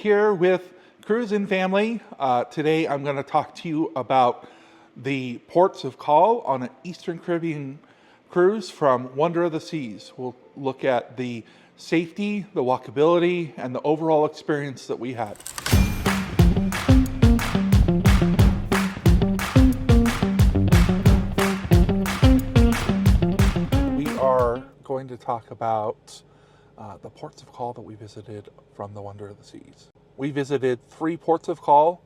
here with Cruise and Family. Today I'm going to talk to you about the ports of call on an Eastern Caribbean cruise from Wonder of the Seas. We'll look at the safety, the walkability, and the overall experience that we had. We are going to talk about the ports of call that we visited from the Wonder of the Seas. We visited 3 ports of call,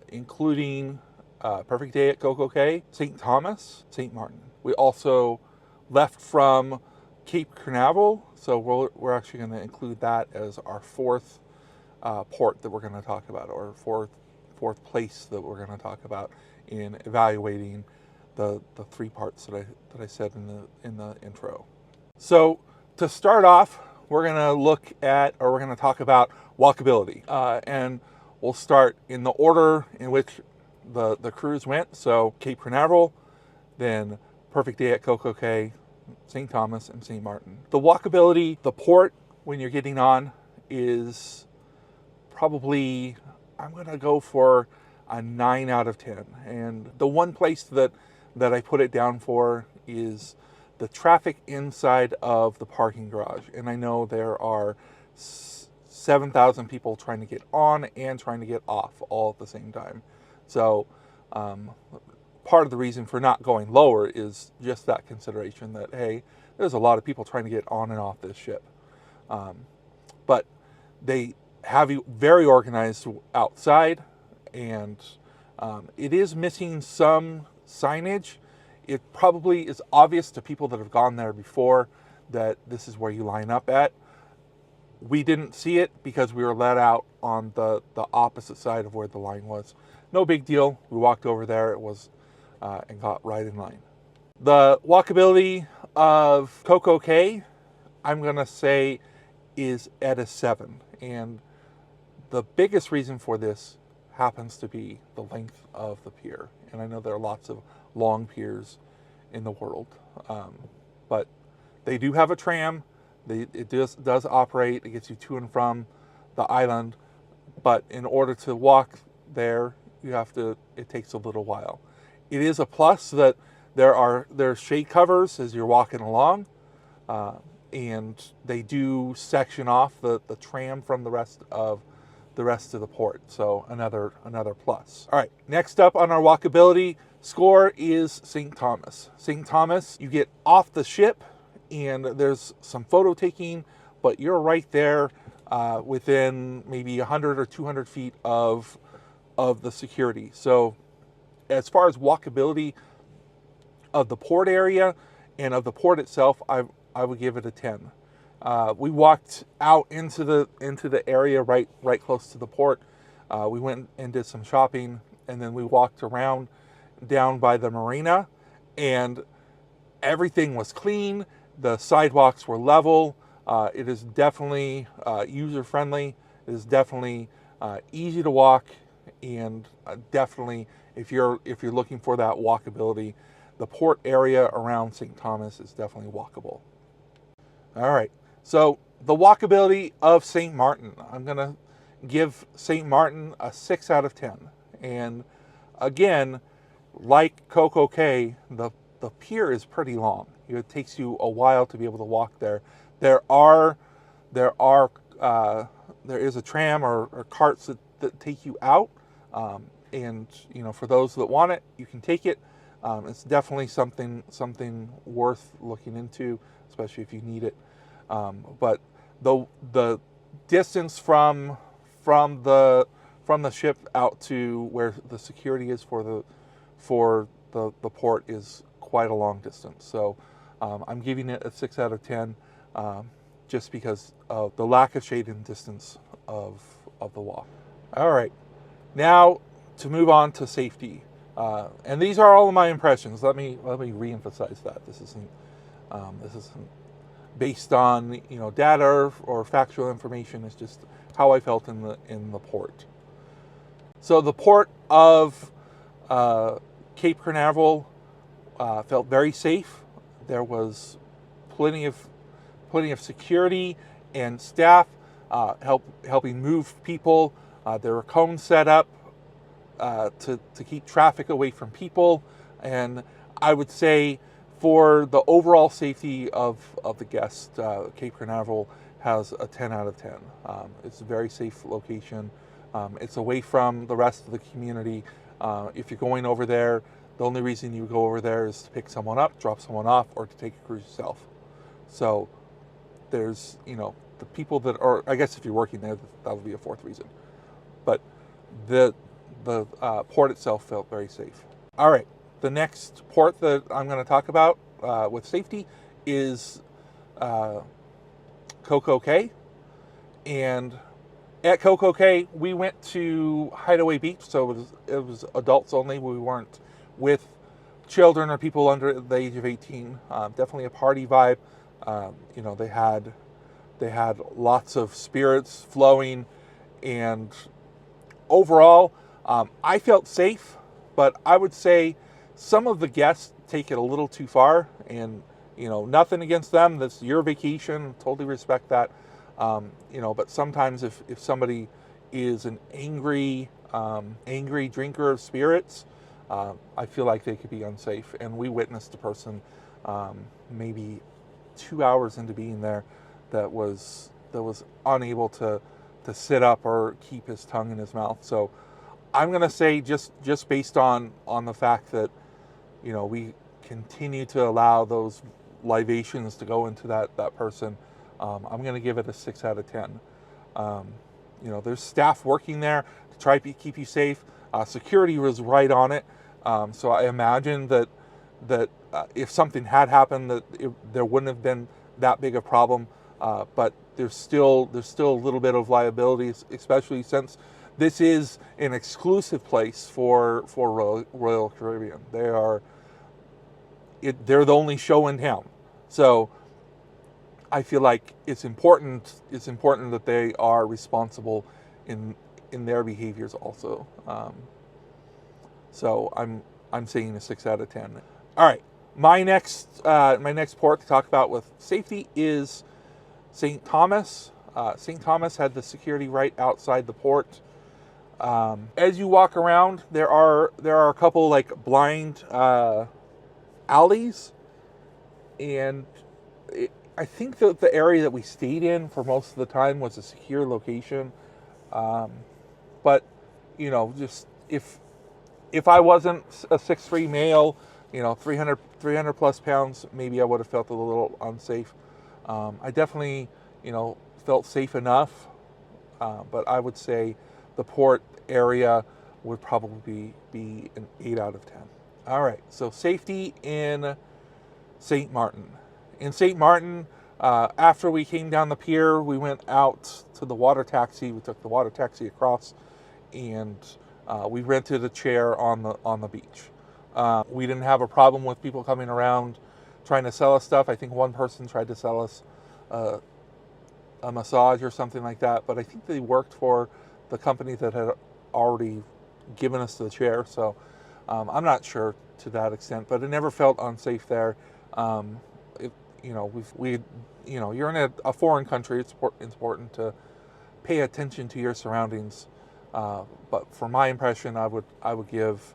including Perfect Day at Coco Cay, St. Thomas, St. Marrten. We also left from Cape Canaveral, so we're actually going to include that as our 4th port that we're going to talk about, or fourth place that we're going to talk about in evaluating the 3 parts that I said in the intro. So to start off, we're going to talk about walkability, and we'll start in the order in which the cruise went. So Cape Canaveral, then Perfect Day at Coco Cay, St. Thomas, and St. Marrten. The walkability, the port when you're getting on is probably, I'm going to go for a 9 out of 10. And the one place that I put it down for is the traffic inside of the parking garage. And I know there are 7,000 people trying to get on and trying to get off all at the same time. So part of the reason for not going lower is just that consideration that, hey, there's a lot of people trying to get on and off this ship. But they have you very organized outside, and it is missing some signage. It probably is obvious to people that have gone there before that this is where you line up at. We didn't see it because we were let out on the opposite side of where the line was. No big deal. We walked over there. It was and got right in line. The walkability of Coco Cay, I'm going to say, is at a 7. And the biggest reason for this happens to be the length of the pier. And I know there are lots of long piers in the world, but they do have a tram. It does operate. It gets you to and from the island, but in order to walk there, it takes a little while. It is a plus that there's shade covers as you're walking along, and they do section off the tram from the rest of the port. So another plus. All right, next up on our walkability score is St. Thomas. St. Thomas, you get off the ship and there's some photo taking, but you're right there within maybe 100 or 200 feet of the security. So as far as walkability of the port area and of the port itself, I would give it a 10. We walked out into the area right close to the port. We went and did some shopping, and then we walked around down by the marina, and everything was clean. The sidewalks were level. It is definitely user-friendly. It is definitely easy to walk, and definitely if you're looking for that walkability, the port area around St. Thomas is definitely walkable. All right, so the walkability of St. Marrten. I'm going to give St. Marrten a 6 out of 10. And again, like Coco Cay, the pier is pretty long. It takes you a while to be able to walk there. There is a tram or carts that take you out, and for those that want it, you can take it. It's definitely something worth looking into, especially if you need it. But the distance from the ship out to where the security is for the port is quite a long distance. So I'm giving it a 6 out of 10, just because of the lack of shade and distance of the walk. All right, now to move on to safety. And these are all of my impressions. Let me reemphasize that this isn't based on data or factual information. It's just how I felt in the port. So the port of Cape Canaveral felt very safe. There was plenty of security and staff. helping move people. There were cones set up to keep traffic away from people. And I would say for the overall safety of the guests, Cape Canaveral has a 10 out of 10. It's a very safe location. It's away from the rest of the community. If you're going over there, the only reason you go over there is to pick someone up, drop someone off, or to take a cruise yourself. So there's, the people that are, I guess if you're working there, that would be a fourth reason. But the port itself felt very safe. All right, the next port that I'm going to talk about with safety is Coco Cay. And at Coco Cay, we went to Hideaway Beach, so it was adults only. We weren't with children or people under the age of 18. Definitely a party vibe. They had lots of spirits flowing, and overall, I felt safe. But I would say some of the guests take it a little too far, and nothing against them. That's your vacation. Totally respect that. But sometimes if somebody is an angry drinker of spirits, I feel like they could be unsafe. And we witnessed a person maybe 2 hours into being there that was unable to sit up or keep his tongue in his mouth. So I'm going to say just based on the fact that, we continue to allow those libations to go into that person, I'm going to give it a 6 out of 10. There's staff working there to try to keep you safe. Security was right on it. So I imagine that if something had happened, there wouldn't have been that big a problem. But there's still a little bit of liability, especially since this is an exclusive place for Royal Caribbean. They're the only show in town. So I feel like it's important that they are responsible in their behaviors also. So I'm saying a 6 out of 10. All right, my next port to talk about with safety is St. Thomas. St. Thomas had the security right outside the port. As you walk around, there are a couple like blind alleys, and I think that the area that we stayed in for most of the time was a secure location. But just if I wasn't a 6'3" male, 300 plus pounds, maybe I would have felt a little unsafe. I definitely, felt safe enough, but I would say the port area would probably be an 8 out of 10. All right, so safety in St. Marrten. In St. Marrten, after we came down the pier, we went out to the water taxi. We took the water taxi across, and we rented a chair on the beach. We didn't have a problem with people coming around trying to sell us stuff. I think one person tried to sell us a massage or something like that, but I think they worked for the company that had already given us the chair. So I'm not sure to that extent, but it never felt unsafe there. You're in a foreign country. It's important to pay attention to your surroundings. But for my impression, I would give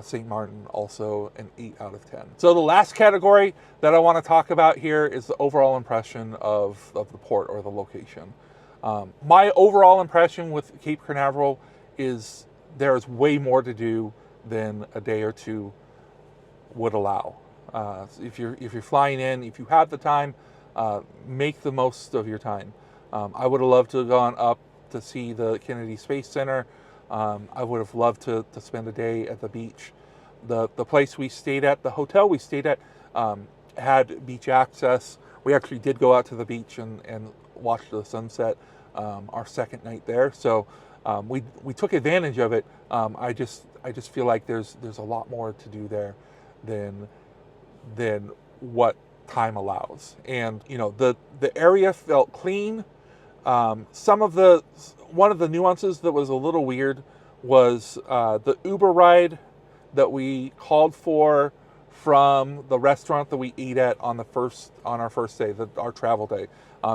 St. Marrten also an 8 out of 10. So the last category that I want to talk about here is the overall impression of the port or the location. My overall impression with Cape Canaveral is there is way more to do than a day or two would allow. If you're flying in, if you have the time, make the most of your time. I would have loved to have gone up to see the Kennedy Space Center. I would have loved to spend a day at the beach. The place we stayed at, the hotel we stayed at, had beach access. We actually did go out to the beach and watch the sunset our second night there. So we took advantage of it. I just feel like there's a lot more to do there than what time allows. And the area felt clean. One of the nuances that was a little weird was the Uber ride that we called for from the restaurant that we ate at on our first day, our travel day.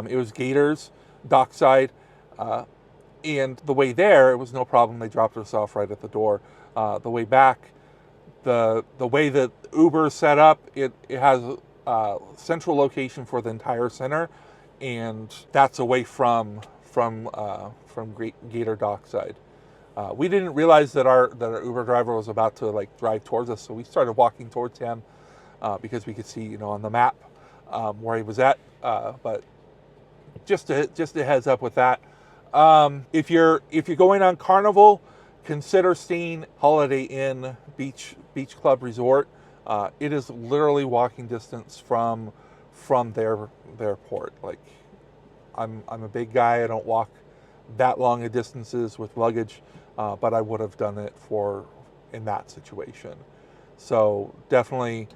It was Gators Dockside, And the way there, it was no problem. They dropped us off right at the door. The way back, the way that Uber is set up, it has a central location for the entire center, and that's away from Gator Dockside. We didn't realize that our Uber driver was about to like drive towards us, so we started walking towards him because we could see, you know, on the map where he was at. But just a heads up with that. If you're going on Carnival, consider staying Holiday Inn Beach Club Resort. It is literally walking distance from their port. Like, I'm a big guy. I don't walk that long of distances with luggage, but I would have done it in that situation. So definitely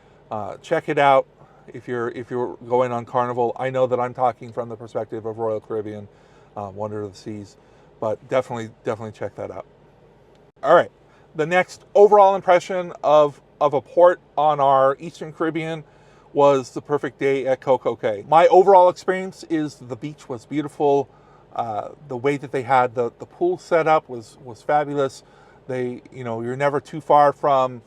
check it out if you're going on Carnival. I know that I'm talking from the perspective of Royal Caribbean, Wonder of the Seas, but definitely check that out. All right, the next overall impression of a port on our Eastern Caribbean was the perfect day at Coco Cay. My overall experience is the beach was beautiful. The way that they had the pool set up was fabulous. You're never too far from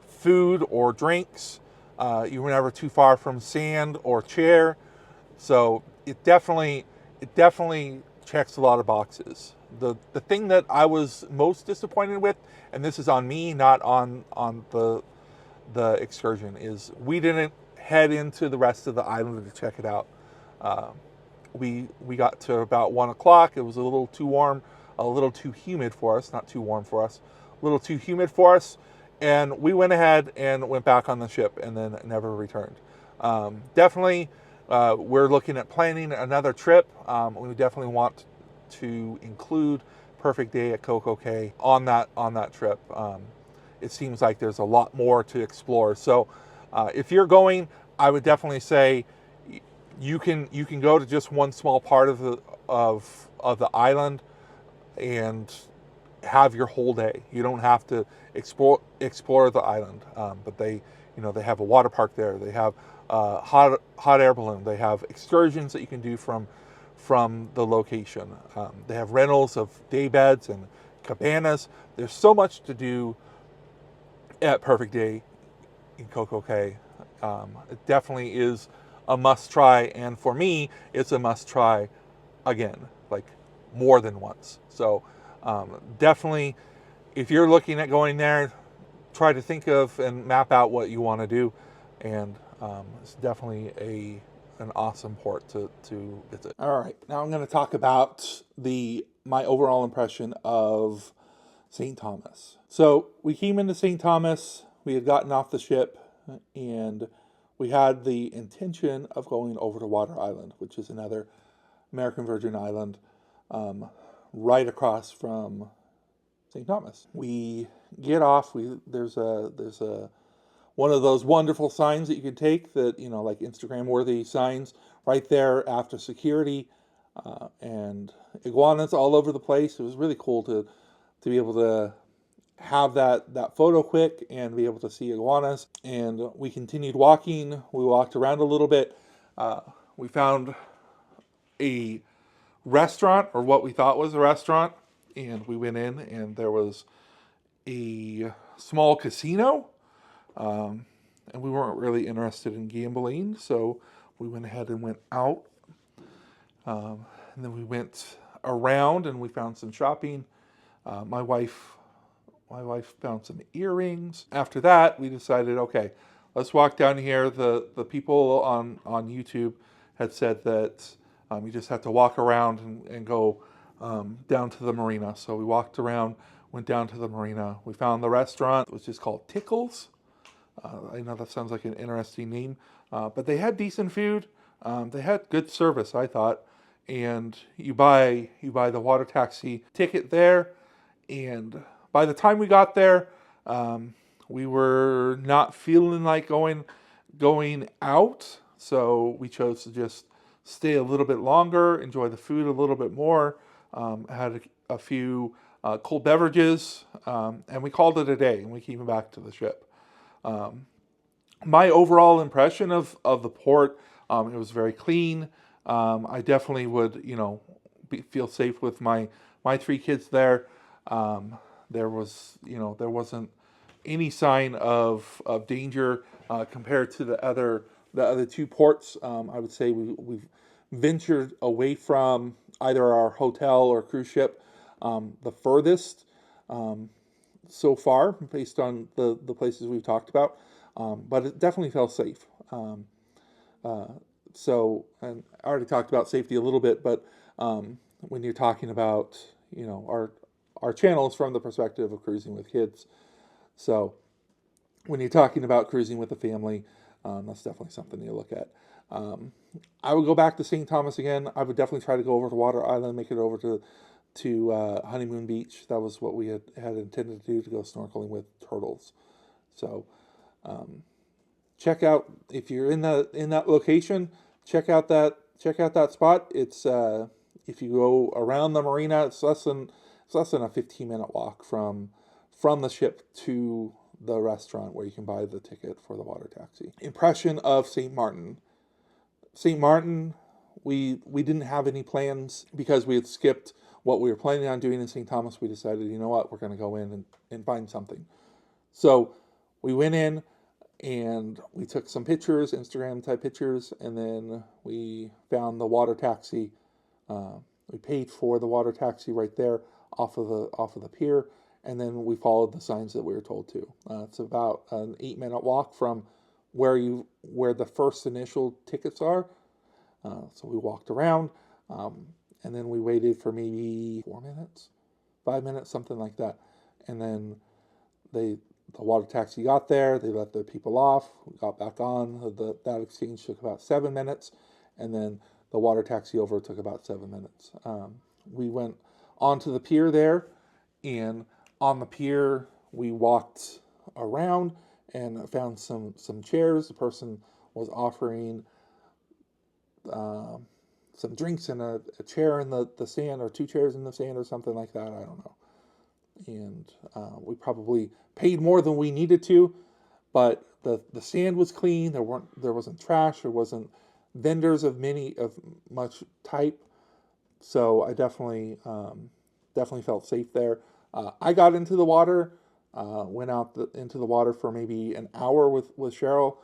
food or drinks. You were never too far from sand or chair. So it definitely checks a lot of boxes. The thing that I was most disappointed with, and this is on me, not on the excursion, is we didn't head into the rest of the island to check it out. We got to about 1 o'clock. It was a little too warm, a little too humid for us. Not too warm for us, a little too humid for us. And we went ahead and went back on the ship and then never returned. Definitely, we're looking at planning another trip. We definitely want to include Perfect Day at Coco Cay on that trip. It seems like there's a lot more to explore. So if you're going, I would definitely say you can go to just one small part of the island and have your whole day. You don't have to explore the island, but they have a water park there. They have hot air balloon. They have excursions that you can do from the location. They have rentals of day beds and cabanas. There's so much to do at Perfect Day in Coco Cay. It definitely is a must try, and for me, it's a must try again, like more than once. So definitely, if you're looking at going there, try to think of and map out what you want to do, and it's definitely an awesome port to visit. All right, now I'm going to talk about my overall impression of St. Thomas. So we came into St. Thomas, we had gotten off the ship, and we had the intention of going over to Water Island, which is another American Virgin Island, right across from St. Thomas. We get off. There's a one of those wonderful signs that you can take that, like Instagram worthy signs right there after security, and iguanas all over the place. It was really cool to be able to have that photo quick and be able to see iguanas. And we continued walking. We walked around a little bit. We found a restaurant, or what we thought was a restaurant, and we went in, and there was a small casino, and we weren't really interested in gambling, so we went ahead and went out, and then we went around and we found some shopping. My wife found some earrings. After that, we decided, okay, let's walk down here. The people on YouTube had said that you just have to walk around and go down to the marina. So we walked around, went down to the marina. We found the restaurant, which is called Tickles. I know that sounds like an interesting name, but they had decent food. They had good service, I thought. And you buy the water taxi ticket there, and by the time we got there, we were not feeling like going out, so we chose to just stay a little bit longer, enjoy the food a little bit more, had a few cold beverages, and we called it a day, and we came back to the ship. My overall impression of the port, it was very clean. I definitely would, feel safe with my three kids there. There wasn't any sign of danger compared to the other two ports. I would say we've ventured away from either our hotel or cruise ship the furthest so far, based on the places we've talked about. But it definitely felt safe. And I already talked about safety a little bit, but when you're talking about, our channel is from the perspective of cruising with kids. So when you're talking about cruising with a family, that's definitely something you look at. I would go back to St. Thomas again. I would definitely try to go over to Water Island, make it over to Honeymoon Beach. That was what we had intended to do, to go snorkeling with turtles. So check out, if you're in that location, check out that spot. It's if you go around the marina, it's less than a 15-minute walk from the ship to the restaurant where you can buy the ticket for the water taxi. Impression of St. Marrten. St. Marrten, we didn't have any plans because we had skipped what we were planning on doing in St. Thomas. We decided, you know what, we're going to go in and find something. So we went in and we took some pictures, Instagram type pictures, and then we found the water taxi. We paid for the water taxi right there off of the pier, and then we followed the signs that we were told to. It's about an 8-minute walk from where the first initial tickets are. So we walked around, and then we waited for maybe 4 minutes, 5 minutes, something like that. And then the water taxi got there, they let the people off, we got back on. That exchange took about 7 minutes, and then the water taxi over took about 7 minutes. We went onto the pier there, and on the pier we walked around and found some chairs. The person was offering some drinks and a chair in the sand, or 2 chairs in the sand, or something like that. I don't know. And we probably paid more than we needed to, but the sand was clean. There wasn't trash. There wasn't vendors of much type. So I definitely felt safe there. I got into the water, went out into the water for maybe an hour with Cheryl,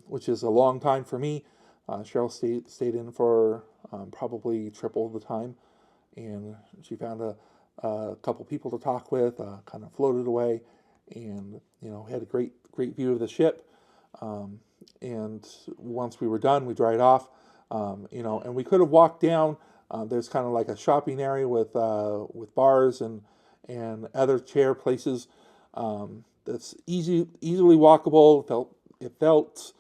which is a long time for me. Cheryl stayed in for probably triple the time, and she found a couple people to talk with, kind of floated away, and had a great view of the ship. And once we were done, we dried off, and we could have walked down. There's kind of like a shopping area with bars and other chair places. That's easily walkable. It felt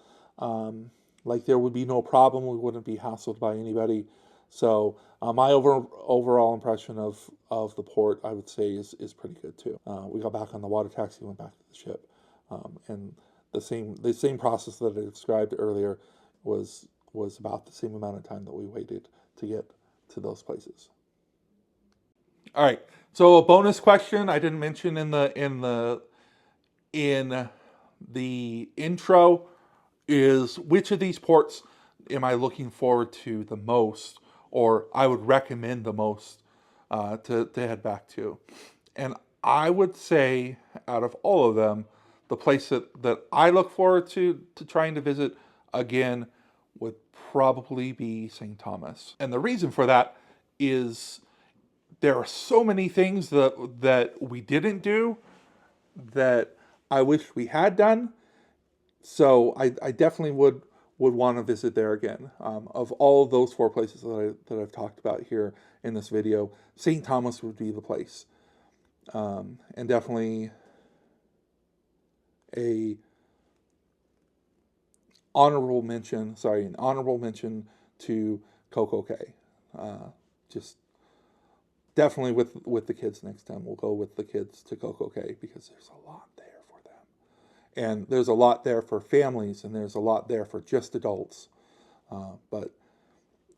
like there would be no problem. We wouldn't be hassled by anybody. So my overall impression of the port, I would say, is pretty good too. We got back on the water taxi, went back to the ship, and the same process that I described earlier was about the same amount of time that we waited to get to those places. All right. So a bonus question I didn't mention in the intro is, which of these ports am I looking forward to the most, or I would recommend the most to head back to? And I would say, out of all of them, the place that I look forward to trying to visit again would probably be St. Thomas. And the reason for that is there are so many things that we didn't do that I wish we had done. So I definitely would want to visit there again. Of all of those 4 places that I've talked about here in this video, St. Thomas would be the place. And definitely an honorable mention to Coco Cay. Just definitely with the kids next time. We'll go with the kids to Coco Cay because there's a lot there for them. And there's a lot there for families, and there's a lot there for just adults. But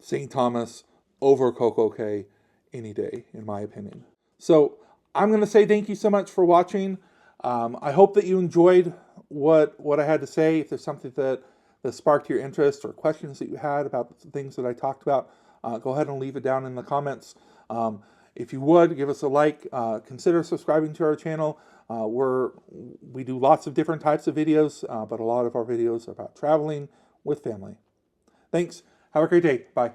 St. Thomas over Coco Cay any day, in my opinion. So I'm going to say thank you so much for watching. I hope that you enjoyed what I had to say. If there's something that sparked your interest or questions that you had about the things that I talked about, go ahead and leave it down in the comments. If you would, give us a like, consider subscribing to our channel. We do lots of different types of videos, but a lot of our videos are about traveling with family. Thanks. Have a great day. Bye.